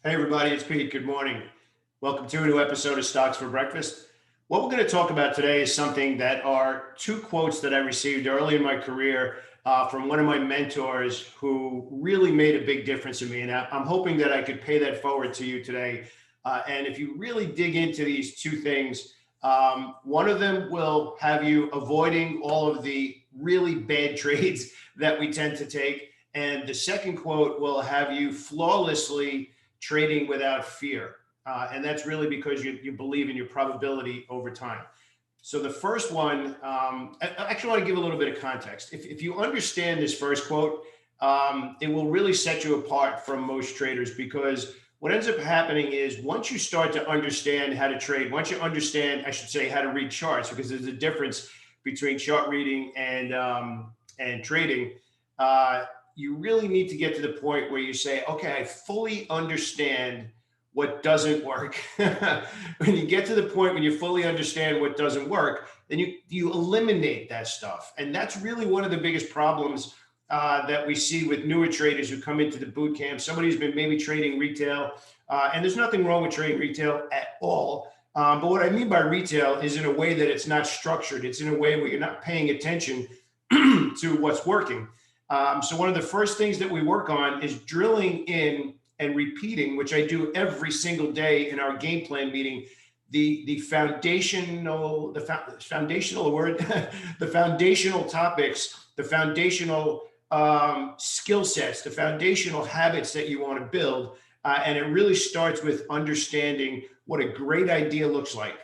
Hey, everybody, it's Pete. Good morning. Welcome to a new episode of Stocks for Breakfast. What we're going to talk about today is something that are two quotes that I received early in my career from one of my mentors who really made a big difference in me. And I'm hoping that I could pay that forward to you today. And if you really dig into these two things, one of them will have you avoiding all of the really bad trades that we tend to take. And the second quote will have you flawlessly trading without fear. And that's really because you believe in your probability over time. So the first one, I actually want to give a little bit of context. If you understand this first quote, it will really set you apart from most traders because what ends up happening is once you start to understand how to trade, once you understand, I should say, how to read charts, because there's a difference between chart reading and trading. You really need to get to the point where you say, okay, I fully understand what doesn't work. When you get to the point when you fully understand what doesn't work, then you eliminate that stuff. And that's really one of the biggest problems that we see with newer traders who come into the boot camp. Somebody who's been maybe trading retail, and there's nothing wrong with trading retail at all. But what I mean by retail is in a way that it's not structured. It's in a way where you're not paying attention to what's working. So one of the first things that we work on is drilling in and repeating, which I do every single day in our game plan meeting, the foundational word, the foundational topics, the foundational skill sets, the foundational habits that you want to build. And it really starts with understanding what a great idea looks like.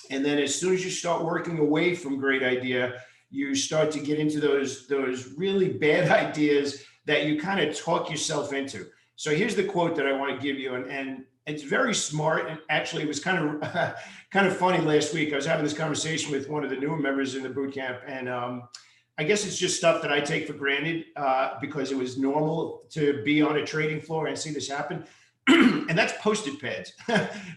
And then as soon as you start working away from great idea, you start to get into those really bad ideas that you kind of talk yourself into. So here's the quote that I want to give you, and it's very smart. And actually, it was kind of kind of funny last week. I was having this conversation with one of the newer members in the boot camp, and I guess it's just stuff that I take for granted because it was normal to be on a trading floor and see this happen. And that's Post-it pads.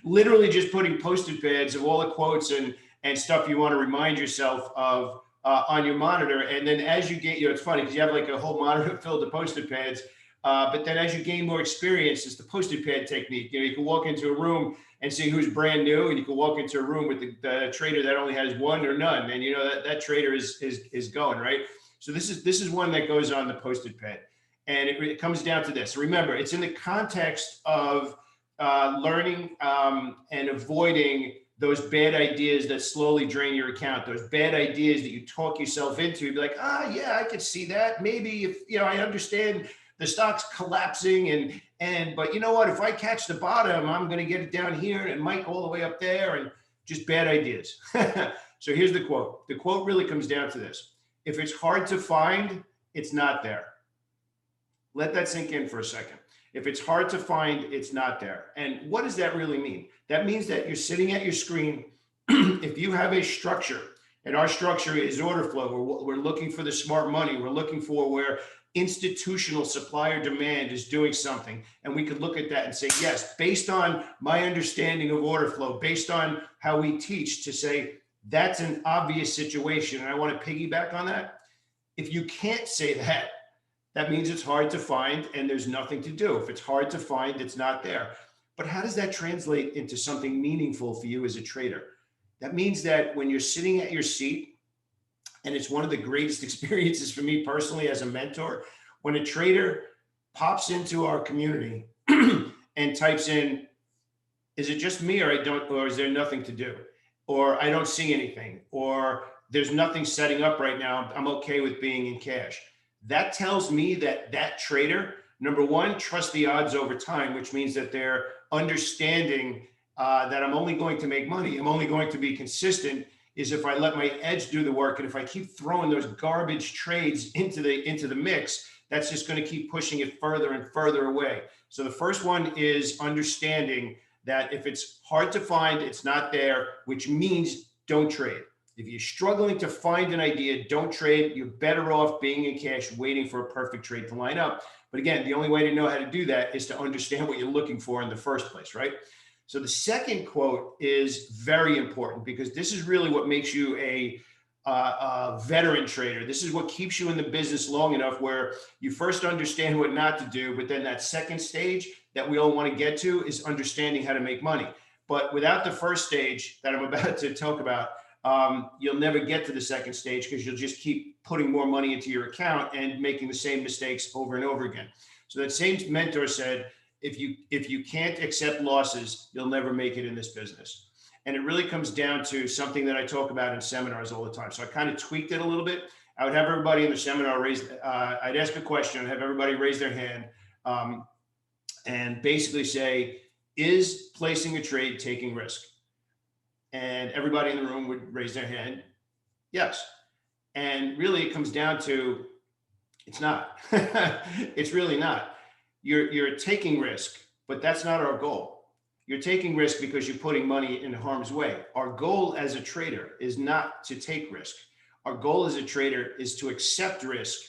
Literally just putting Post-it pads of all the quotes and stuff you want to remind yourself of on your monitor. And then as you get, it's funny because you have like a whole monitor filled with Post-it pads. But then as you gain more experience, it's the Post-it pad technique. You can walk into a room and see who's brand new, and you can walk into a room with the trader that only has one or none. And that trader is going, right? So this is one that goes on the Post-it pad. And it comes down to this. Remember, it's in the context of learning and avoiding those bad ideas that slowly drain your account, those bad ideas that you talk yourself into. You'd be like, yeah, I could see that. Maybe if, I understand the stock's collapsing but you know what, if I catch the bottom, I'm going to get it down here and it might go all the way up there, and just bad ideas. So here's the quote. The quote really comes down to this. If it's hard to find, it's not there. Let that sink in for a second. If it's hard to find, it's not there. And what does that really mean? That means that you're sitting at your screen. If you have a structure, and our structure is order flow, we're looking for the smart money. We're looking for where institutional supplier demand is doing something. And we could look at that and say, yes, based on my understanding of order flow, based on how we teach, to say that's an obvious situation. And I want to piggyback on that. If you can't say that, that means it's hard to find and there's nothing to do. If it's hard to find, it's not there. But how does that translate into something meaningful for you as a trader? That means that when you're sitting at your seat, and it's one of the greatest experiences for me personally as a mentor, when a trader pops into our community and types in, is it just me or is there nothing to do? Or I don't see anything, or there's nothing setting up right now. I'm okay with being in cash. That tells me that trader, number one, trusts the odds over time, which means that they're understanding that I'm only going to make money. I'm only going to be consistent is if I let my edge do the work. And if I keep throwing those garbage trades into the mix, that's just going to keep pushing it further and further away. So the first one is understanding that if it's hard to find, it's not there, which means don't trade. If you're struggling to find an idea, don't trade. You're better off being in cash, waiting for a perfect trade to line up. But again, the only way to know how to do that is to understand what you're looking for in the first place, right? So the second quote is very important because this is really what makes you a veteran trader. This is what keeps you in the business long enough where you first understand what not to do, but then that second stage that we all want to get to is understanding how to make money. But without the first stage that I'm about to talk about, you'll never get to the second stage because you'll just keep putting more money into your account and making the same mistakes over and over again. So that same mentor said, if you can't accept losses, you'll never make it in this business. And it really comes down to something that I talk about in seminars all the time. So I kind of tweaked it a little bit. I would have everybody in the seminar I'd ask a question, have everybody raise their hand, and basically say, is placing a trade taking risk? And everybody in the room would raise their hand, yes. And really it comes down to, it's not. It's really not. You're taking risk, but that's not our goal. You're taking risk because you're putting money in harm's way. Our goal as a trader is not to take risk. Our goal as a trader is to accept risk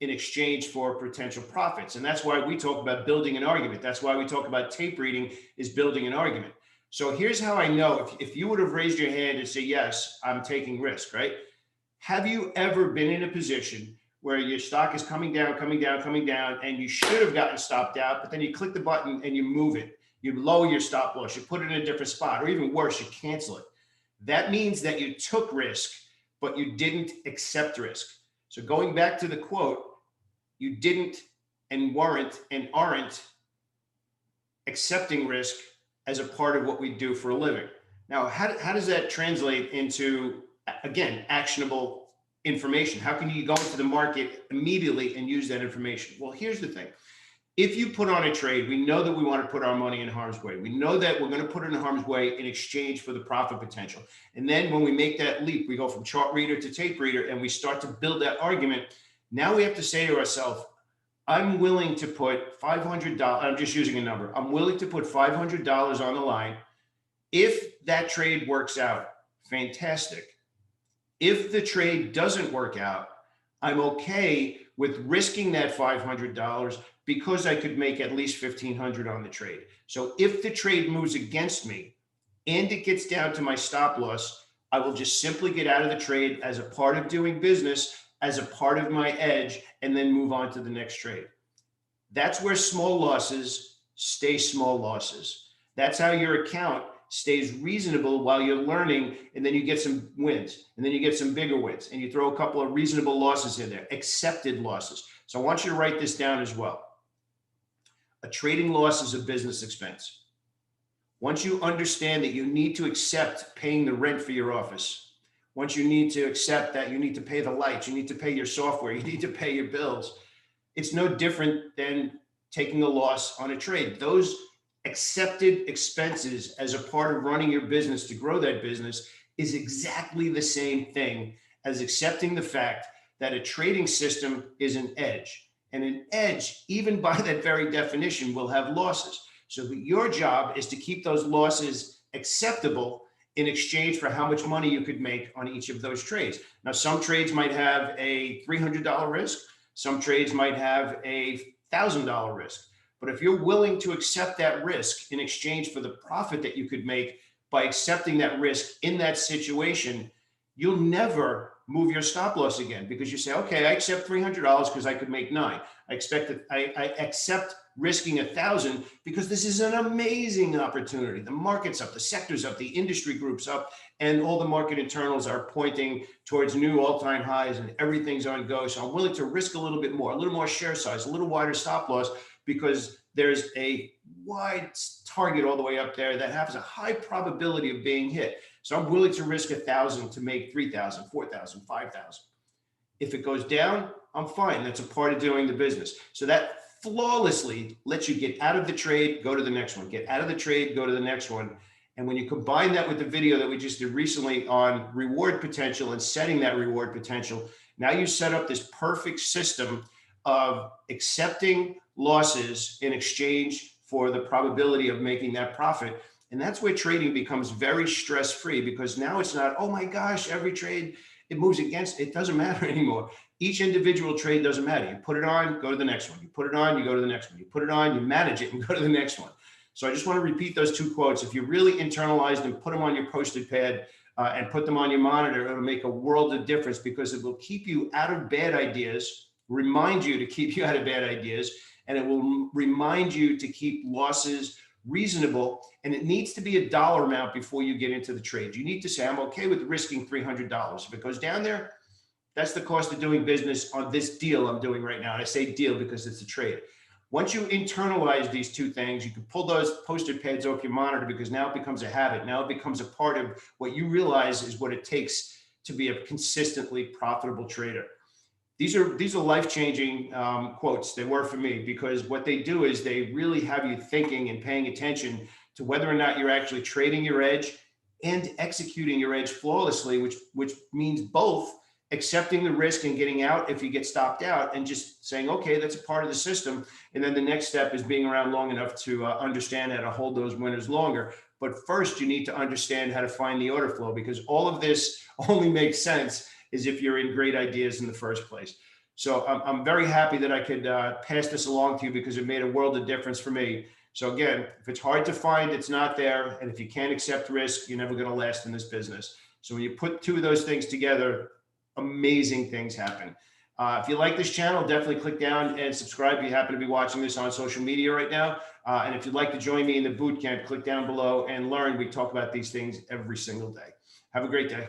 in exchange for potential profits. And that's why we talk about building an argument. That's why we talk about tape reading is building an argument. So here's how I know, if you would have raised your hand and say, yes, I'm taking risk, right? Have you ever been in a position where your stock is coming down, and you should have gotten stopped out, but then you click the button and you move it? You lower your stop loss, you put it in a different spot, or even worse, you cancel it. That means that you took risk, but you didn't accept risk. So going back to the quote, you didn't and weren't and aren't accepting risk as a part of what we do for a living. Now, how does that translate into, again, actionable information? How can you go into the market immediately and use that information? Well, here's the thing. If you put on a trade, we know that we want to put our money in harm's way. We know that we're going to put it in harm's way in exchange for the profit potential. And then when we make that leap, we go from chart reader to tape reader and we start to build that argument. Now we have to say to ourselves, I'm willing to put $500, I'm just using a number. I'm willing to put $500 on the line. If that trade works out, fantastic. If the trade doesn't work out, I'm okay with risking that $500 because I could make at least $1,500 on the trade. So if the trade moves against me and it gets down to my stop loss, I will just simply get out of the trade as a part of doing business, as a part of my edge, and then move on to the next trade. That's where small losses stay small losses. That's how your account stays reasonable while you're learning, and then you get some wins, and then you get some bigger wins, and you throw a couple of reasonable losses in there, accepted losses. So I want you to write this down as well. A trading loss is a business expense. Once you understand that you need to accept paying the rent for your office, once you need to accept that you need to pay the lights, you need to pay your software, you need to pay your bills, it's no different than taking a loss on a trade. Those accepted expenses as a part of running your business to grow that business is exactly the same thing as accepting the fact that a trading system is an edge. And an edge, even by that very definition, will have losses. So your job is to keep those losses acceptable in exchange for how much money you could make on each of those trades. Now, some trades might have a $300 risk. Some trades might have a $1,000 risk. But if you're willing to accept that risk in exchange for the profit that you could make by accepting that risk in that situation, you'll never move your stop loss again, because you say, okay, I accept $300 because I could make $9. I accept risking $1,000 because this is an amazing opportunity. The market's up, the sector's up, the industry group's up, and all the market internals are pointing towards new all-time highs and everything's on go. So I'm willing to risk a little bit more, a little more share size, a little wider stop loss, because there's a wide target all the way up there that has a high probability of being hit. So I'm willing to risk $1,000 to make $3,000, $4,000, $5,000. If it goes down, I'm fine. That's a part of doing the business. So that flawlessly lets you get out of the trade, go to the next one, get out of the trade, go to the next one. And when you combine that with the video that we just did recently on reward potential and setting that reward potential, now you set up this perfect system of accepting losses in exchange for the probability of making that profit. And that's where trading becomes very stress-free, because now it's not, oh my gosh, every trade, it moves against, it doesn't matter anymore. Each individual trade doesn't matter. You put it on, go to the next one. You put it on, you go to the next one. You put it on, you manage it and go to the next one. So I just want to repeat those two quotes. If you really internalize them, put them on your post-it pad, and put them on your monitor, it'll make a world of difference because it will keep you out of bad ideas, remind you to keep you out of bad ideas, and it will remind you to keep losses reasonable. And it needs to be a dollar amount before you get into the trade. You need to say, I'm okay with risking $300. If it goes down there, that's the cost of doing business on this deal I'm doing right now. And I say deal because it's a trade. Once you internalize these two things, you can pull those post-it pads off your monitor because now it becomes a habit. Now it becomes a part of what you realize is what it takes to be a consistently profitable trader. These are life-changing quotes. They were for me because what they do is they really have you thinking and paying attention to whether or not you're actually trading your edge and executing your edge flawlessly, which means both accepting the risk and getting out if you get stopped out and just saying, okay, that's a part of the system. And then the next step is being around long enough to understand how to hold those winners longer. But first, you need to understand how to find the order flow because all of this only makes sense is if you're in great ideas in the first place. So I'm very happy that I could pass this along to you because it made a world of difference for me. So again, if it's hard to find, it's not there. And if you can't accept risk, you're never going to last in this business. So when you put two of those things together, amazing things happen. If you like this channel, definitely click down and subscribe if you happen to be watching this on social media right now. And if you'd like to join me in the boot camp, click down below and learn. We talk about these things every single day. Have a great day.